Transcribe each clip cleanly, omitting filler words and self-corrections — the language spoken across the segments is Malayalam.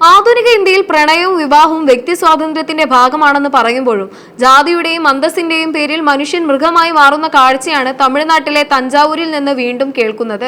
ആധുനിക ഇന്ത്യയിൽ പ്രണയവും വിവാഹവും വ്യക്തി സ്വാതന്ത്ര്യത്തിന്റെ ഭാഗമാണെന്ന് പറയുമ്പോഴും ജാതിയുടെയും അന്തസ്സിന്റെയും പേരിൽ മനുഷ്യൻ മൃഗമായി മാറുന്ന കാഴ്ചയാണ് തമിഴ്നാട്ടിലെ തഞ്ചാവൂരിൽ നിന്ന് വീണ്ടും കേൾക്കുന്നത്.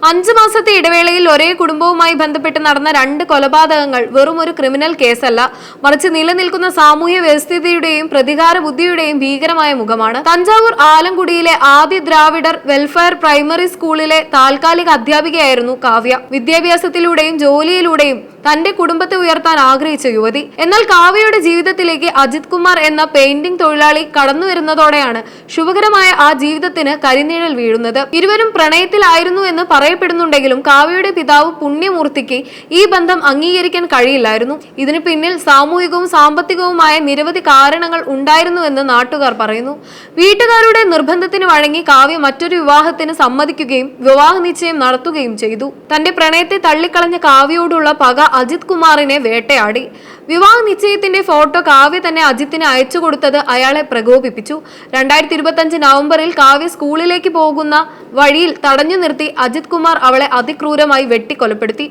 5 മാസത്തെ ഇടവേളയിൽ ഒരേ കുടുംബവുമായി ബന്ധപ്പെട്ട് നടന്ന 2 കൊലപാതകങ്ങൾ വെറും ഒരു ക്രിമിനൽ കേസല്ല, മറിച്ച് നിലനിൽക്കുന്ന സാമൂഹ്യ വ്യവസ്ഥിതിയുടെയും പ്രതികാര ബുദ്ധിയുടെയും ഭീകരമായ മുഖമാണ്. തഞ്ചാവൂർ ആലങ്കുടിയിലെ ആദ്യ ദ്രാവിഡർ വെൽഫെയർ പ്രൈമറി സ്കൂളിലെ താൽക്കാലിക അധ്യാപികയായിരുന്നു കാവ്യ. വിദ്യാഭ്യാസത്തിലൂടെയും ജോലിയിലൂടെയും തന്റെ കുടുംബത്തെ ഉയർത്താൻ ആഗ്രഹിച്ച യുവതി. എന്നാൽ കാവ്യയുടെ ജീവിതത്തിലേക്ക് അജിത് കുമാർ എന്ന പെയിന്റിംഗ് തൊഴിലാളി കടന്നു വരുന്നതോടെയാണ് ശുഭകരമായ ആ ജീവിതത്തിന് കരിനിഴൽ വീഴുന്നത്. ഇരുവരും പ്രണയത്തിലായിരുന്നു എന്ന് പറയപ്പെടുന്നുണ്ടെങ്കിലും കാവ്യയുടെ പിതാവ് പുണ്യമൂർത്തിക്ക് ഈ ബന്ധം അംഗീകരിക്കാൻ കഴിയില്ലായിരുന്നു. ഇതിന് പിന്നിൽ സാമൂഹികവും സാമ്പത്തികവുമായ നിരവധി കാരണങ്ങൾ ഉണ്ടായിരുന്നുവെന്ന് നാട്ടുകാർ പറയുന്നു. വീട്ടുകാരുടെ നിർബന്ധത്തിന് വഴങ്ങി കാവ്യ മറ്റൊരു വിവാഹത്തിന് സമ്മതിക്കുകയും വിവാഹ നിശ്ചയം നടത്തുകയും ചെയ്തു. തന്റെ പ്രണയത്തെ തള്ളിക്കളഞ്ഞ കാവ്യയോടുള്ള പക അജിത് കുമാറിനെ വേട്ടയാടി. വിവാഹ നിശ്ചയത്തിന്റെ ഫോട്ടോ കാവ്യ തന്നെ അജിത്തിന് അയച്ചു കൊടുത്തത് അയാളെ പ്രകോപിപ്പിച്ചു. 2025 നവംബറിൽ കാവ്യ സ്കൂളിലേക്ക് പോകുന്ന വഴിയിൽ തടഞ്ഞു നിർത്തി അജിത് കുമാർ അവളെ അതിക്രൂരമായി വെട്ടിക്കൊലപ്പെടുത്തി.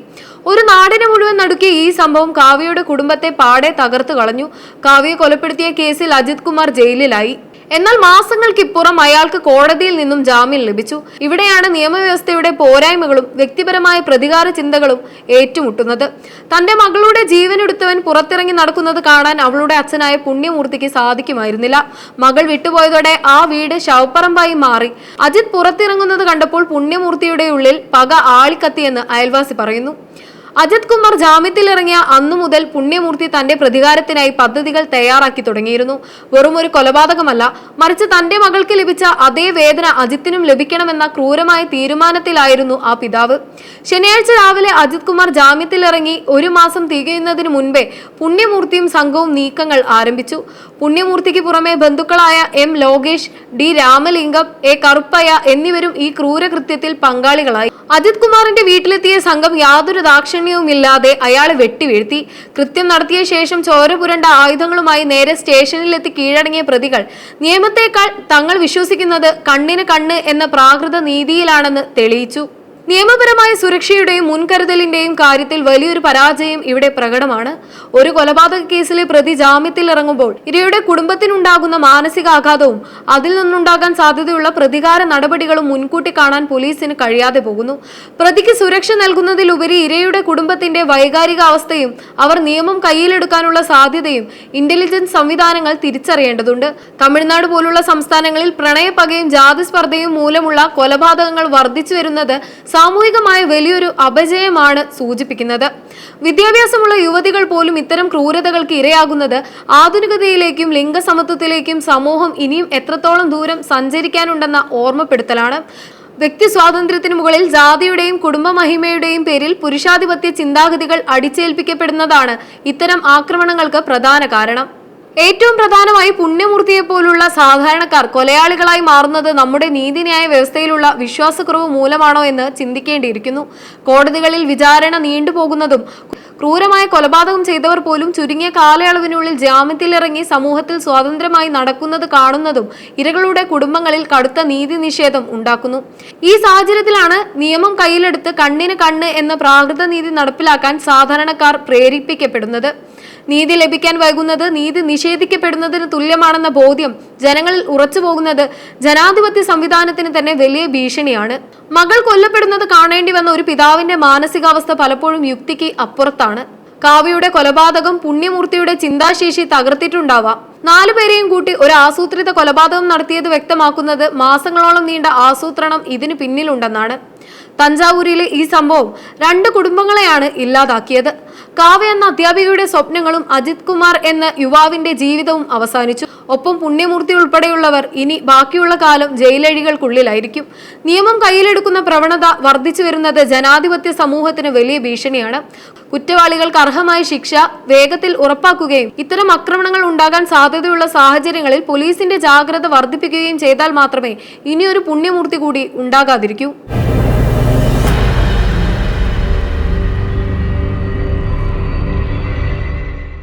ഒരു നാടിനെ മുഴുവൻ നടുക്കിയ ഈ സംഭവം കാവ്യയുടെ കുടുംബത്തെ പാടെ തകർത്തു കളഞ്ഞു. കാവ്യയെ കൊലപ്പെടുത്തിയ കേസിൽ അജിത് കുമാർ ജയിലിലായി. എന്നാൽ മാസങ്ങൾക്കിപ്പുറം അയാൾക്ക് കോടതിയിൽ നിന്നും ജാമ്യം ലഭിച്ചു. ഇവിടെയാണ് നിയമവ്യവസ്ഥയുടെ പോരായ്മകളും വ്യക്തിപരമായ പ്രതികാര ചിന്തകളും ഏറ്റുമുട്ടുന്നത്. തന്റെ മകളുടെ ജീവനെടുത്തവൻ പുറത്തിറങ്ങി നടക്കുന്നത് കാണാൻ അവളുടെ അച്ഛനായ പുണ്യമൂർത്തിക്ക് സാധിക്കുമായിരുന്നില്ല. മകൾ വിട്ടുപോയതോടെ ആ വീട് ശവപ്പറമ്പായി മാറി. അജിത് പുറത്തിറങ്ങുന്നത് കണ്ടപ്പോൾ പുണ്യമൂർത്തിയുടെ ഉള്ളിൽ പക ആളിക്കത്തിയെന്ന് അയൽവാസി പറയുന്നു. അജിത് കുമാർ ജാമ്യത്തിലിറങ്ങിയ അന്നു മുതൽ പുണ്യമൂർത്തി തന്റെ പ്രതികാരത്തിനായി പദ്ധതികൾ തയ്യാറാക്കി തുടങ്ങിയിരുന്നു. വെറും ഒരു കൊലപാതകമല്ല, മറിച്ച് തന്റെ മകൾക്ക് ലഭിച്ച അതേ വേദന അജിത്തിനും ലഭിക്കണമെന്ന ക്രൂരമായ തീരുമാനത്തിലായിരുന്നു ആ പിതാവ്. ശനിയാഴ്ച രാവിലെ അജിത് കുമാർ ജാമ്യത്തിലിറങ്ങി 1 മാസം തികയുന്നതിന് മുൻപേ പുണ്യമൂർത്തിയും സംഘവും നീക്കങ്ങൾ ആരംഭിച്ചു. പുണ്യമൂർത്തിക്ക് പുറമെ ബന്ധുക്കളായ M Lokesh, D Ramalingam, A Karuppaiah എന്നിവരും ഈ ക്രൂരകൃത്യത്തിൽ പങ്കാളികളായി. അജിത് കുമാറിന്റെ വീട്ടിലെത്തിയ സംഘം യാതൊരു ദാക്ഷിണ്യവുമില്ലാതെ അയാളെ വെട്ടിവീഴ്ത്തി. കൃത്യം നടത്തിയ ശേഷം ചോര പുരണ്ട ആയുധങ്ങളുമായി നേരെ സ്റ്റേഷനിലെത്തി കീഴടങ്ങിയ പ്രതികൾ നിയമത്തെക്കാൾ തങ്ങൾ വിശ്വസിക്കുന്നത് കണ്ണിന് കണ്ണ് എന്ന പ്രാകൃത നീതിയിലാണെന്ന് തെളിയിച്ചു. നിയമപരമായ സുരക്ഷയുടെയും മുൻകരുതലിന്റെയും കാര്യത്തിൽ വലിയൊരു പരാജയം ഇവിടെ പ്രകടമാണ്. ഒരു കൊലപാതക കേസിലെ പ്രതി ജാമ്യത്തിൽ ഇറങ്ങുമ്പോൾ ഇരയുടെ കുടുംബത്തിനുണ്ടാകുന്ന മാനസികാഘാതവും അതിൽ നിന്നുണ്ടാകാൻ സാധ്യതയുള്ള പ്രതികാര നടപടികളും മുൻകൂട്ടി കാണാൻ പോലീസിന് കഴിയാതെ പോകുന്നു. പ്രതിക്ക് സുരക്ഷ നൽകുന്നതിലുപരി ഇരയുടെ കുടുംബത്തിന്റെ വൈകാരിക അവസ്ഥയും അവർ നിയമം കയ്യിലെടുക്കാനുള്ള സാധ്യതയും ഇന്റലിജൻസ് സംവിധാനങ്ങൾ തിരിച്ചറിയേണ്ടതുണ്ട്. തമിഴ്നാട് പോലുള്ള സംസ്ഥാനങ്ങളിൽ പ്രണയപ്പകയും ജാതിസ്പർദ്ധയും മൂലമുള്ള കൊലപാതകങ്ങൾ വർദ്ധിച്ചു വരുന്നത് സാമൂഹികമായ വലിയൊരു അപജയമാണ് സൂചിപ്പിക്കുന്നത്. വിദ്യാഭ്യാസമുള്ള യുവതികൾ പോലും ഇത്തരം ക്രൂരതകൾക്ക് ഇരയാകുന്നത് ആധുനികതയിലേക്കും ലിംഗസമത്വത്തിലേക്കും സമൂഹം ഇനിയും എത്രത്തോളം ദൂരം സഞ്ചരിക്കാനുണ്ടെന്ന ഓർമ്മപ്പെടുത്തലാണ്. വ്യക്തി സ്വാതന്ത്ര്യത്തിന് മുകളിൽ ജാതിയുടെയും കുടുംബ മഹിമയുടെയും പേരിൽ പുരുഷാധിപത്യ ചിന്താഗതികൾ അടിച്ചേൽപ്പിക്കപ്പെടുന്നതാണ് ഇത്തരം ആക്രമണങ്ങൾക്ക് പ്രധാന കാരണം. ഏറ്റവും പ്രധാനമായി പുണ്യമൂർത്തിയെ പോലുള്ള സാധാരണക്കാർ കൊലയാളികളായി മാറുന്നത് നമ്മുടെ നീതിന്യായ വ്യവസ്ഥയിലുള്ള വിശ്വാസക്കുറവ് മൂലമാണോ എന്ന് ചിന്തിക്കേണ്ടിയിരിക്കുന്നു. കോടതികളിൽ വിചാരണ നീണ്ടുപോകുന്നതും ക്രൂരമായ കൊലപാതകം ചെയ്തവർ പോലും ചുരുങ്ങിയ കാലയളവിനുള്ളിൽ ജാമ്യത്തിലിറങ്ങി സമൂഹത്തിൽ സ്വതന്ത്രമായി നടക്കുന്നത് കാണുന്നതും ഇരകളുടെ കുടുംബങ്ങളിൽ കടുത്ത നീതി നിഷേധം ഉണ്ടാക്കുന്നു. ഈ സാഹചര്യത്തിലാണ് നിയമം കയ്യിലെടുത്ത് കണ്ണിന് കണ്ണ് എന്ന പ്രാകൃത നീതി നടപ്പിലാക്കാൻ സാധാരണക്കാർ പ്രേരിപ്പിക്കപ്പെടുന്നത്. നീതി ലഭിക്കാൻ വൈകുന്നത് നീതി നിഷേധിക്കപ്പെടുന്നതിന് തുല്യമാണെന്ന ബോധ്യം ജനങ്ങളിൽ ഉറച്ചു പോകുന്നത് ജനാധിപത്യ സംവിധാനത്തിന് തന്നെ വലിയ ഭീഷണിയാണ്. മകൾ കൊല്ലപ്പെടുന്നത് കാണേണ്ടി വന്ന ഒരു പിതാവിന്റെ മാനസികാവസ്ഥ പലപ്പോഴും യുക്തിക്ക് അപ്പുറത്താണ്. കാവ്യയുടെ കൊലപാതകം പുണ്യമൂർത്തിയുടെ ചിന്താശേഷി തകർത്തിട്ടുണ്ടാവാം. 4 പേരെയും കൂട്ടി ഒരു ആസൂത്രിത കൊലപാതകം നടത്തിയത് വ്യക്തമാക്കുന്നത് മാസങ്ങളോളം നീണ്ട ആസൂത്രണം ഇതിന് പിന്നിലുണ്ടെന്നാണ്. തഞ്ചാവൂരിലെ ഈ സംഭവം 2 കുടുംബങ്ങളെയാണ് ഇല്ലാതാക്കിയത്. കാവ്യ എന്ന അധ്യാപികയുടെ സ്വപ്നങ്ങളും അജിത് കുമാർ എന്ന യുവാവിന്റെ ജീവിതവും അവസാനിച്ചു. ഒപ്പം പുണ്യമൂർത്തി ഉൾപ്പെടെയുള്ളവർ ഇനി ബാക്കിയുള്ള കാലം ജയിലഴികൾക്കുള്ളിലായിരിക്കും. നിയമം കയ്യിലെടുക്കുന്ന പ്രവണത വർദ്ധിച്ചു വരുന്നത് ജനാധിപത്യ സമൂഹത്തിന് വലിയ ഭീഷണിയാണ്. കുറ്റവാളികൾക്ക് അർഹമായ ശിക്ഷ വേഗത്തിൽ ഉറപ്പാക്കുകയും ഇത്തരം ആക്രമണങ്ങൾ ഉണ്ടാകാൻ സാധ്യതയുള്ള സാഹചര്യങ്ങളിൽ പോലീസിന്റെ ജാഗ്രത വർദ്ധിപ്പിക്കുകയും ചെയ്താൽ മാത്രമേ ഇനിയൊരു പുണ്യമൂർത്തി കൂടി ഉണ്ടാകാതിരിക്കൂ.